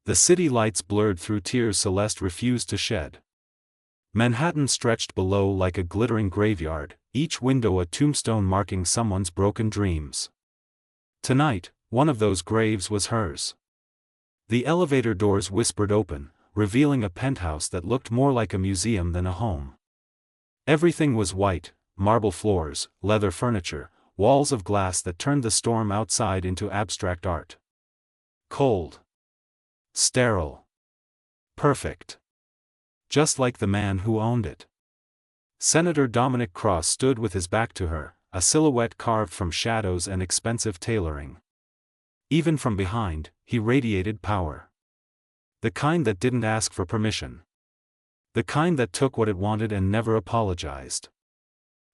The city lights blurred through tears Celeste refused to shed. Manhattan stretched below like a glittering graveyard, each window a tombstone marking someone's broken dreams. Tonight, one of those graves was hers. The elevator doors whispered open, revealing a penthouse that looked more like a museum than a home. Everything was white, marble floors, leather furniture, walls of glass that turned the storm outside into abstract art. Cold. Sterile. Perfect. Just like the man who owned it. Senator Dominic Cross stood with his back to her, a silhouette carved from shadows and expensive tailoring. Even from behind, he radiated power. The kind that didn't ask for permission. The kind that took what it wanted and never apologized.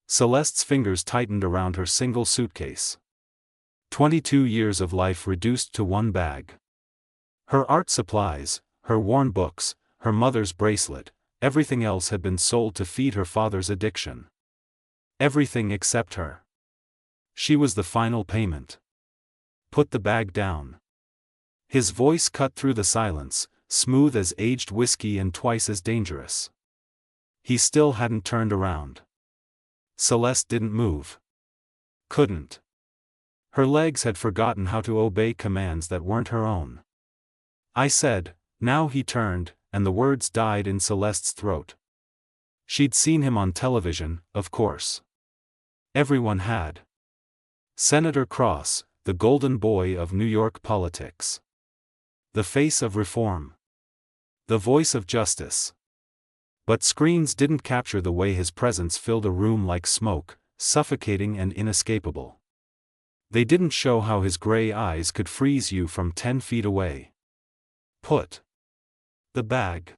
Celeste's fingers tightened around her single suitcase. 22 years of life reduced to one bag. Her art supplies, her worn books, her mother's bracelet, everything else had been sold to feed her father's addiction. Everything except her. She was the final payment. Put the bag down. His voice cut through the silence, smooth as aged whiskey and twice as dangerous. He still hadn't turned around. Celeste didn't move. Couldn't. Her legs had forgotten how to obey commands that weren't her own. I said, now he turned, and the words died in Celeste's throat. She'd seen him on television, of course. Everyone had. Senator Cross, the golden boy of New York politics. The face of reform. The voice of justice. But screens didn't capture the way his presence filled a room like smoke, suffocating and inescapable. They didn't show how his gray eyes could freeze you from 10 feet away. Put the bag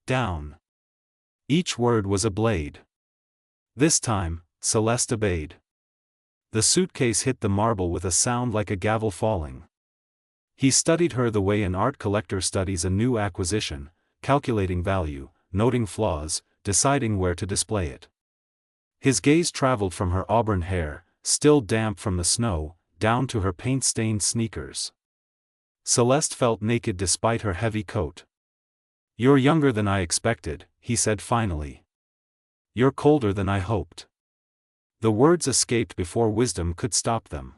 down. Each word was a blade. This time, Celeste obeyed. The suitcase hit the marble with a sound like a gavel falling. He studied her the way an art collector studies a new acquisition, calculating value, noting flaws, deciding where to display it. His gaze traveled from her auburn hair, still damp from the snow, down to her paint-stained sneakers. Celeste felt naked despite her heavy coat. "You're younger than I expected," he said finally. "You're colder than I hoped." The words escaped before wisdom could stop them.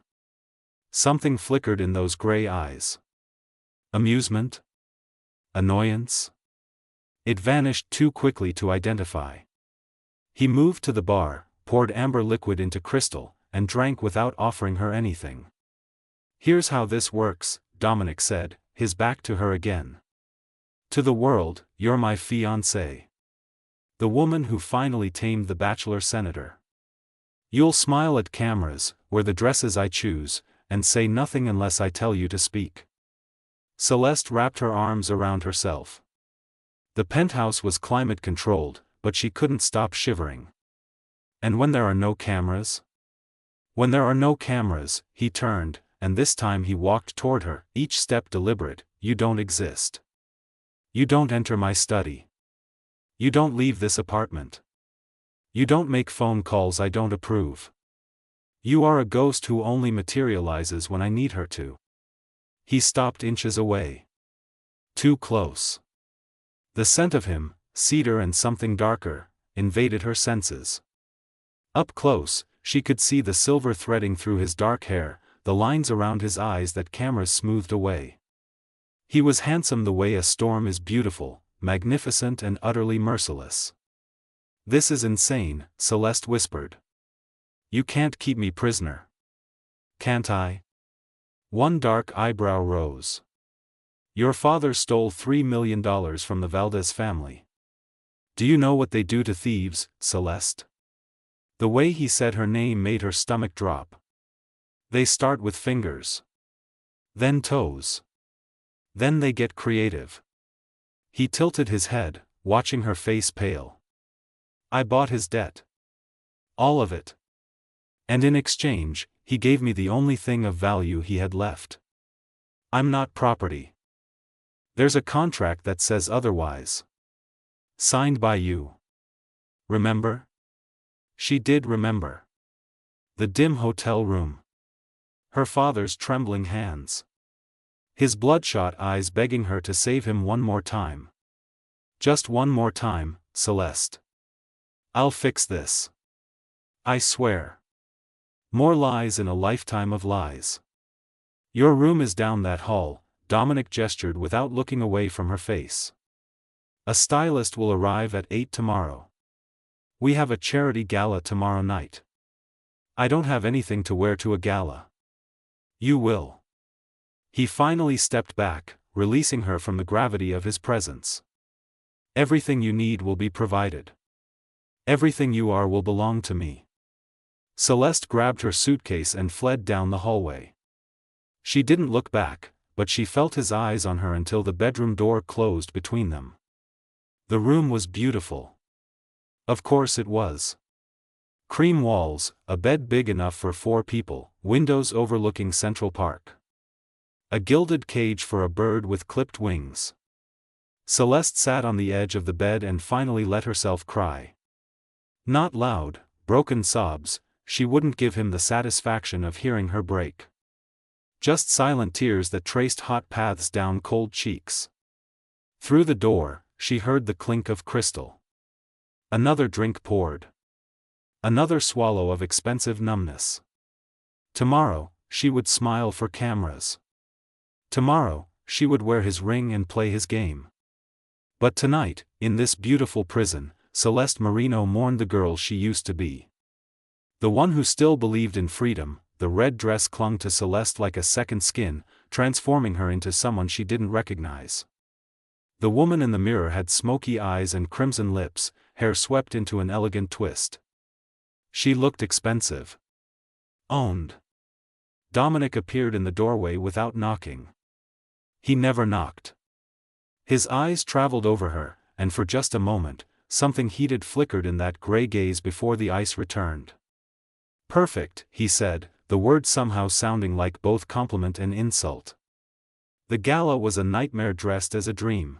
Something flickered in those gray eyes. Amusement? Annoyance? It vanished too quickly to identify. He moved to the bar, poured amber liquid into crystal, and drank without offering her anything. "Here's how this works," Dominic said, his back to her again. "To the world, you're my fiancée. The woman who finally tamed the bachelor senator. You'll smile at cameras, wear the dresses I choose, and say nothing unless I tell you to speak." Celeste wrapped her arms around herself. The penthouse was climate-controlled, but she couldn't stop shivering. "And when there are no cameras?" "When there are no cameras," he turned, and this time he walked toward her, each step deliberate. "You don't exist. You don't enter my study. You don't leave this apartment. You don't make phone calls I don't approve. You are a ghost who only materializes when I need her to." He stopped inches away. Too close. The scent of him, cedar and something darker, invaded her senses. Up close, she could see the silver threading through his dark hair, the lines around his eyes that cameras smoothed away. He was handsome the way a storm is beautiful, magnificent and utterly merciless. "This is insane," Celeste whispered. "You can't keep me prisoner." "Can't I?" One dark eyebrow rose. "Your father stole $3 million from the Valdez family. Do you know what they do to thieves, Celeste?" The way he said her name made her stomach drop. "They start with fingers. Then toes. Then they get creative." He tilted his head, watching her face pale. "I bought his debt. All of it. And in exchange, he gave me the only thing of value he had left. I'm not property. There's a contract that says otherwise. Signed by you. Remember?" She did remember. The dim hotel room. Her father's trembling hands. his bloodshot eyes begging her to save him one more time. Just one more time, Celeste. I'll fix this. I swear. More lies in a lifetime of lies. Your room is down that hall, Dominic gestured without looking away from her face. A stylist will arrive at 8 tomorrow. We have a charity gala tomorrow night. I don't have anything to wear to a gala. You will. He finally stepped back, releasing her from the gravity of his presence. Everything you need will be provided. Everything you are will belong to me. Celeste grabbed her suitcase and fled down the hallway. She didn't look back, but she felt his eyes on her until the bedroom door closed between them. The room was beautiful. Of course it was. Cream walls, a bed big enough for 4 people, windows overlooking Central Park. A gilded cage for a bird with clipped wings. Celeste sat on the edge of the bed and finally let herself cry. Not loud, broken sobs, she wouldn't give him the satisfaction of hearing her break. Just silent tears that traced hot paths down cold cheeks. Through the door, she heard the clink of crystal. Another drink poured. Another swallow of expensive numbness. Tomorrow, she would smile for cameras. Tomorrow, she would wear his ring and play his game. But tonight, in this beautiful prison, Celeste Marino mourned the girl she used to be. The one who still believed in freedom. The red dress clung to Celeste like a second skin, transforming her into someone she didn't recognize. The woman in the mirror had smoky eyes and crimson lips, hair swept into an elegant twist. She looked expensive. Owned. Dominic appeared in the doorway without knocking. He never knocked. His eyes traveled over her, and for just a moment, something heated flickered in that gray gaze before the ice returned. Perfect, he said, the word somehow sounding like both compliment and insult. The gala was a nightmare dressed as a dream.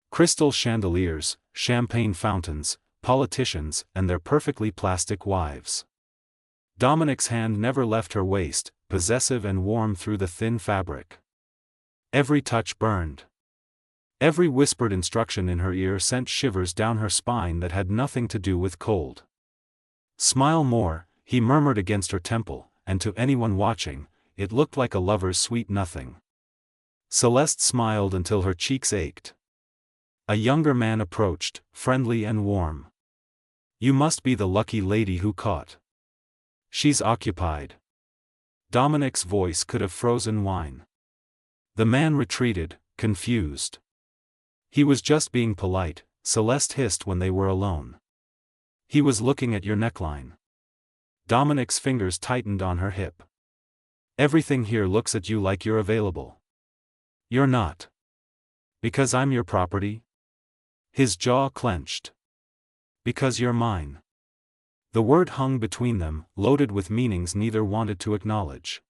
Crystal chandeliers, champagne fountains, politicians, and their perfectly plastic wives. Dominic's hand never left her waist, possessive and warm through the thin fabric. Every touch burned. Every whispered instruction in her ear sent shivers down her spine that had nothing to do with cold. Smile more, he murmured against her temple, and to anyone watching, it looked like a lover's sweet nothing. Celeste smiled until her cheeks ached. A younger man approached, friendly and warm. You must be the lucky lady who caught. She's occupied. Dominic's voice could have frozen wine. The man retreated, confused. He was just being polite, Celeste hissed when they were alone. He was looking at your neckline. Dominic's fingers tightened on her hip. Everything here looks at you like you're available. You're not. Because I'm your property? His jaw clenched. Because you're mine. The word hung between them, loaded with meanings neither wanted to acknowledge.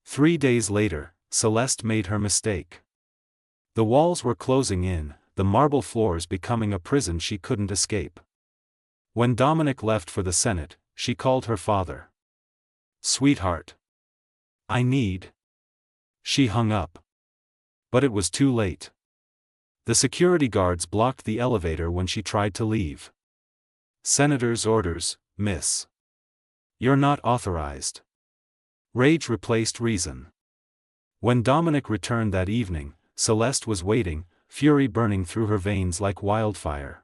3 days later, Celeste made her mistake. The walls were closing in, the marble floors becoming a prison she couldn't escape. When Dominic left for the Senate, she called her father. Sweetheart. I need. She hung up. But it was too late. The security guards blocked the elevator when she tried to leave. Senator's orders, miss. You're not authorized. Rage replaced reason. When Dominic returned that evening, Celeste was waiting, fury burning through her veins like wildfire.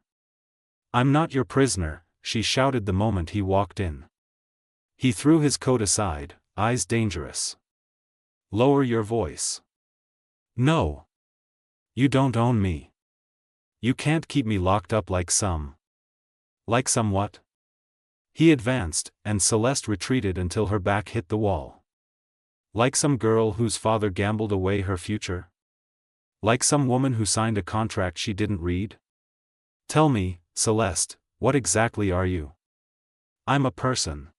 I'm not your prisoner, she shouted the moment he walked in. He threw his coat aside, eyes dangerous. Lower your voice. No. You don't own me. You can't keep me locked up like some. Like some what? He advanced, and Celeste retreated until her back hit the wall. Like some girl whose father gambled away her future? Like some woman who signed a contract she didn't read? Tell me, Celeste, what exactly are you? I'm a person.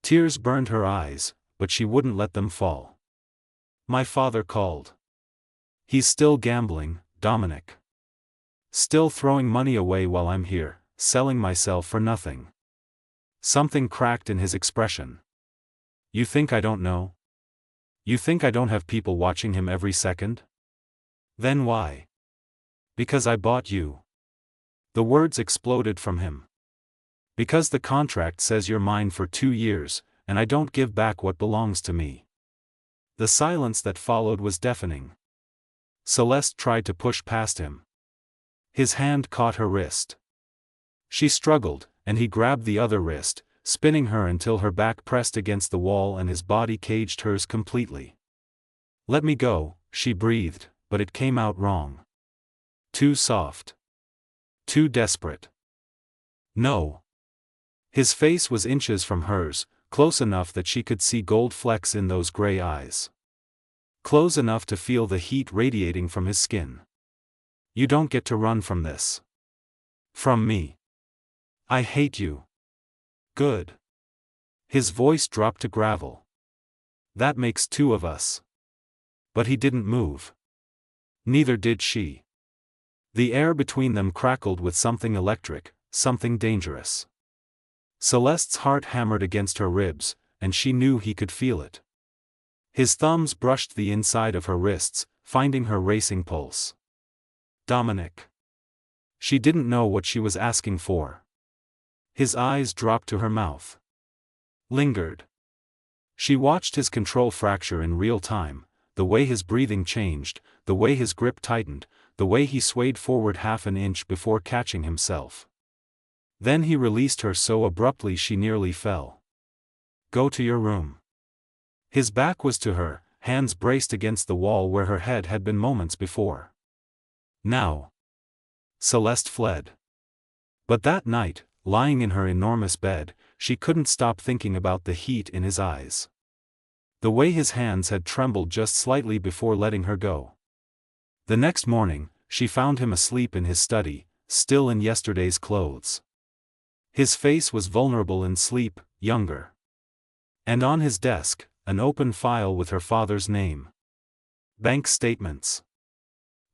Tears burned her eyes, but she wouldn't let them fall. My father called. He's still gambling, Dominic. Still throwing money away while I'm here, selling myself for nothing. Something cracked in his expression. You think I don't know? You think I don't have people watching him every second? Then why? Because I bought you. The words exploded from him. Because the contract says you're mine for 2 years, and I don't give back what belongs to me. The silence that followed was deafening. Celeste tried to push past him. His hand caught her wrist. She struggled, and he grabbed the other wrist, spinning her until her back pressed against the wall and his body caged hers completely. Let me go, she breathed, but it came out wrong. Too soft. Too desperate. No. His face was inches from hers, close enough that she could see gold flecks in those gray eyes. Close enough to feel the heat radiating from his skin. You don't get to run from this. From me. I hate you. Good. His voice dropped to gravel. That makes 2 of us. But he didn't move. Neither did she. The air between them crackled with something electric, something dangerous. Celeste's heart hammered against her ribs, and she knew he could feel it. His thumbs brushed the inside of her wrists, finding her racing pulse. Dominic. She didn't know what she was asking for. His eyes dropped to her mouth. Lingered. She watched his control fracture in real time, the way his breathing changed, the way his grip tightened, the way he swayed forward half an inch before catching himself. Then he released her so abruptly she nearly fell. Go to your room. His back was to her, hands braced against the wall where her head had been moments before. Now. Celeste fled. But that night, lying in her enormous bed, she couldn't stop thinking about the heat in his eyes. The way his hands had trembled just slightly before letting her go. The next morning, she found him asleep in his study, still in yesterday's clothes. His face was vulnerable in sleep, younger. And on his desk, an open file with her father's name. Bank statements.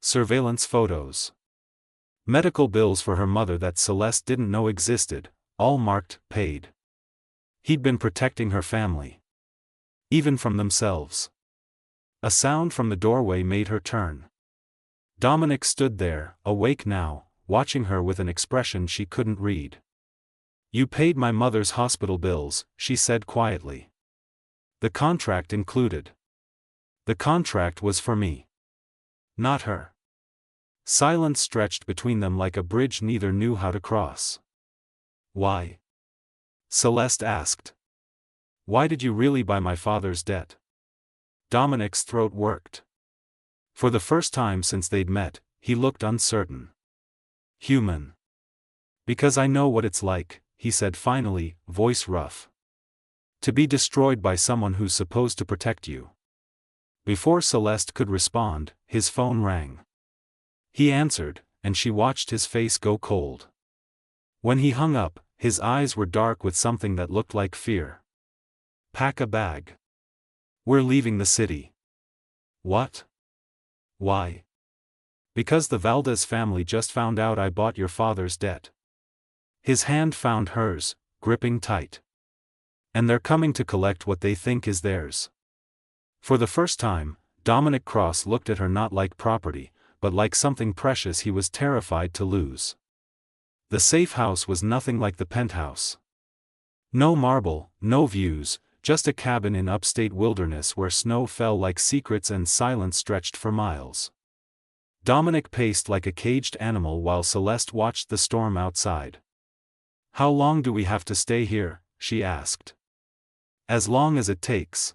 Surveillance photos. Medical bills for her mother that Celeste didn't know existed, all marked, paid. He'd been protecting her family. Even from themselves. A sound from the doorway made her turn. Dominic stood there, awake now, watching her with an expression she couldn't read. You paid my mother's hospital bills, she said quietly. The contract included. The contract was for me. Not her. Silence stretched between them like a bridge neither knew how to cross. Why? Celeste asked. Why did you really buy my father's debt? Dominic's throat worked. For the first time since they'd met, he looked uncertain. Human. Because I know what it's like, he said finally, voice rough. To be destroyed by someone who's supposed to protect you. Before Celeste could respond, his phone rang. He answered, and she watched his face go cold. When he hung up, his eyes were dark with something that looked like fear. Pack a bag. We're leaving the city. What? Why? Because the Valdez family just found out I bought your father's debt. His hand found hers, gripping tight. And they're coming to collect what they think is theirs. For the first time, Dominic Cross looked at her not like property, but like something precious he was terrified to lose. The safe house was nothing like the penthouse. No marble, no views, just a cabin in upstate wilderness where snow fell like secrets and silence stretched for miles. Dominic paced like a caged animal while Celeste watched the storm outside. How long do we have to stay here? She asked. As long as it takes.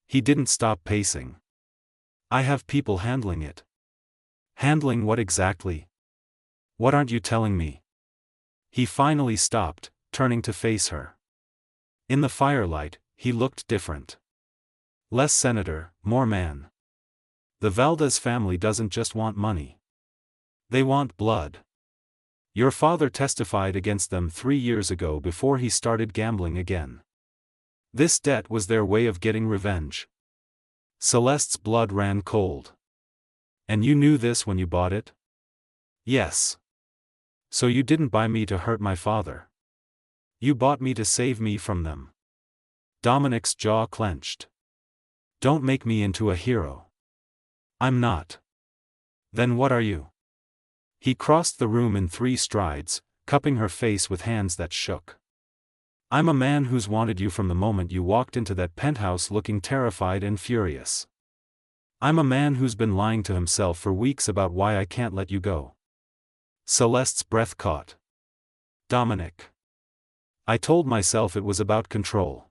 He didn't stop pacing. I have people handling it. Handling what exactly? What aren't you telling me? He finally stopped, turning to face her. In the firelight, he looked different. Less senator, more man. The Valdez family doesn't just want money. They want blood. Your father testified against them 3 years ago before he started gambling again. This debt was their way of getting revenge. Celeste's blood ran cold. And you knew this when you bought it? Yes. So you didn't buy me to hurt my father. You bought me to save me from them. Dominic's jaw clenched. Don't make me into a hero. I'm not. Then what are you? He crossed the room in 3 strides, cupping her face with hands that shook. I'm a man who's wanted you from the moment you walked into that penthouse looking terrified and furious. I'm a man who's been lying to himself for weeks about why I can't let you go. Celeste's breath caught. Dominic. I told myself it was about control.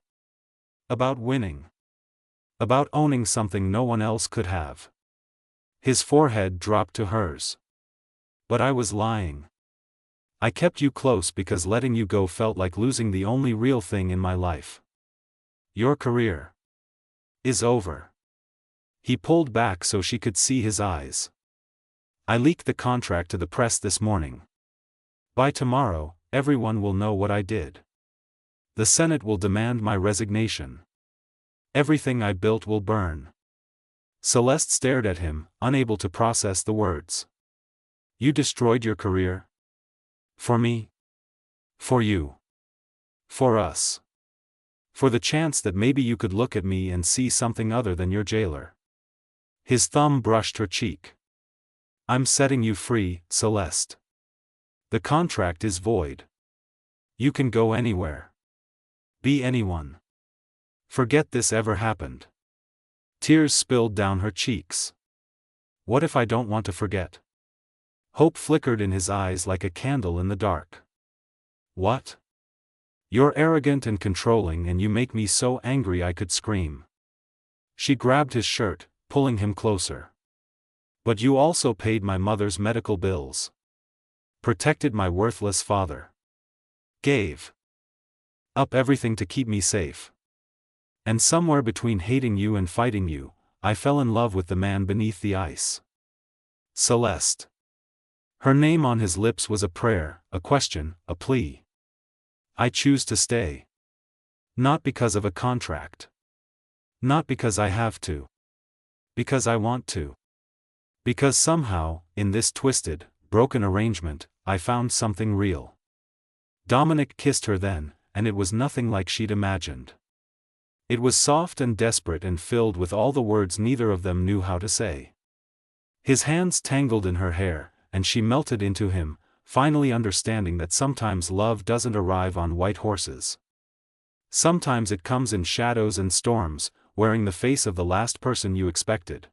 About winning. About owning something no one else could have. His forehead dropped to hers. But I was lying. I kept you close because letting you go felt like losing the only real thing in my life. Your career is over. He pulled back so she could see his eyes. I leaked the contract to the press this morning. By tomorrow, everyone will know what I did. The Senate will demand my resignation. Everything I built will burn. Celeste stared at him, unable to process the words. You destroyed your career? For me? For you? For us? For the chance that maybe you could look at me and see something other than your jailer? His thumb brushed her cheek. I'm setting you free, Celeste. The contract is void. You can go anywhere. Be anyone. Forget this ever happened. Tears spilled down her cheeks. What if I don't want to forget? Hope flickered in his eyes like a candle in the dark. What? You're arrogant and controlling and you make me so angry I could scream. She grabbed his shirt, pulling him closer. But you also paid my mother's medical bills. Protected my worthless father. Gave up everything to keep me safe. And somewhere between hating you and fighting you, I fell in love with the man beneath the ice. Celeste. Her name on his lips was a prayer, a question, a plea. I choose to stay. Not because of a contract. Not because I have to. Because I want to. Because somehow, in this twisted, broken arrangement, I found something real. Dominic kissed her then, and it was nothing like she'd imagined. It was soft and desperate and filled with all the words neither of them knew how to say. His hands tangled in her hair, and she melted into him, finally understanding that sometimes love doesn't arrive on white horses. Sometimes it comes in shadows and storms, wearing the face of the last person you expected.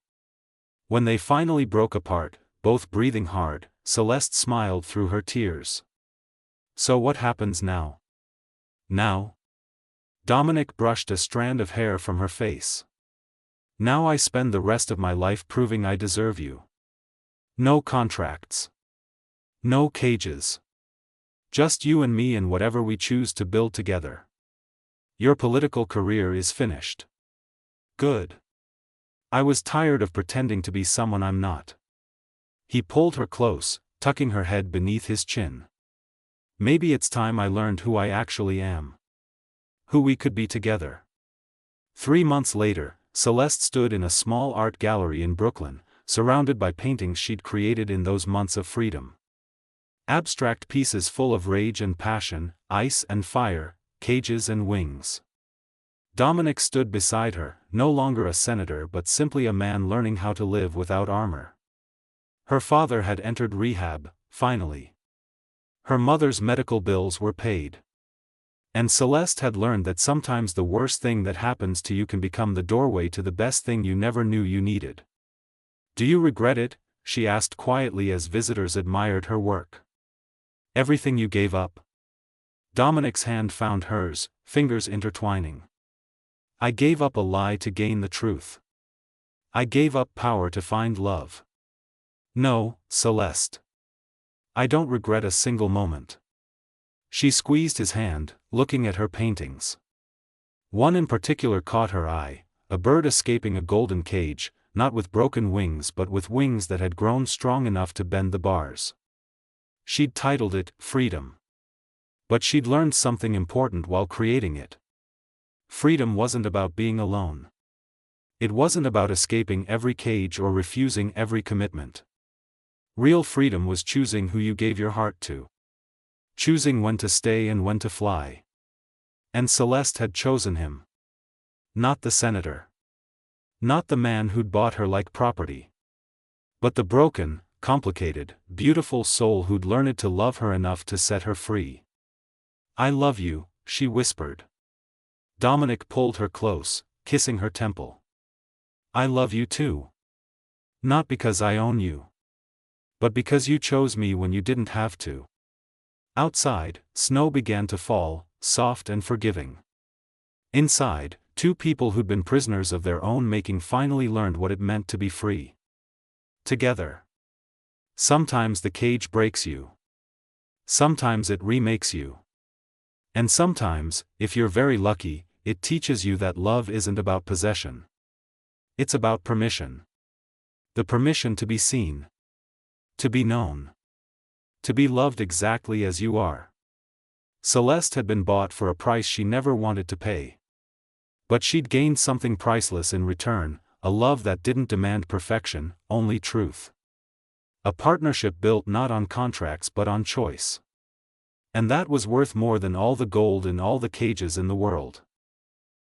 When they finally broke apart, both breathing hard, Celeste smiled through her tears. So what happens now? Now? Dominic brushed a strand of hair from her face. Now I spend the rest of my life proving I deserve you. No contracts. No cages. Just you and me and whatever we choose to build together. Your political career is finished. Good. I was tired of pretending to be someone I'm not. He pulled her close, tucking her head beneath his chin. Maybe it's time I learned who I actually am. Who we could be together. 3 months later, Celeste stood in a small art gallery in Brooklyn, surrounded by paintings she'd created in those months of freedom. Abstract pieces full of rage and passion, ice and fire, cages and wings. Dominic stood beside her, no longer a senator but simply a man learning how to live without armor. Her father had entered rehab, finally. Her mother's medical bills were paid. And Celeste had learned that sometimes the worst thing that happens to you can become the doorway to the best thing you never knew you needed. Do you regret it? She asked quietly as visitors admired her work. Everything you gave up? Dominic's hand found hers, fingers intertwining. I gave up a lie to gain the truth. I gave up power to find love. No, Celeste. I don't regret a single moment. She squeezed his hand, looking at her paintings. One in particular caught her eye, a bird escaping a golden cage, not with broken wings but with wings that had grown strong enough to bend the bars. She'd titled it, Freedom. But she'd learned something important while creating it. Freedom wasn't about being alone. It wasn't about escaping every cage or refusing every commitment. Real freedom was choosing who you gave your heart to. Choosing when to stay and when to fly. And Celeste had chosen him. Not the senator. Not the man who'd bought her like property. But the broken, complicated, beautiful soul who'd learned to love her enough to set her free. "I love you," she whispered. Dominic pulled her close, kissing her temple. "I love you too. Not because I own you. But because you chose me when you didn't have to." Outside, snow began to fall, soft and forgiving. Inside, two people who'd been prisoners of their own making finally learned what it meant to be free. Together. Sometimes the cage breaks you. Sometimes it remakes you. And sometimes, if you're very lucky, it teaches you that love isn't about possession. It's about permission. The permission to be seen. To be known. To be loved exactly as you are. Celeste had been bought for a price she never wanted to pay. But she'd gained something priceless in return, a love that didn't demand perfection, only truth. A partnership built not on contracts but on choice. And that was worth more than all the gold in all the cages in the world.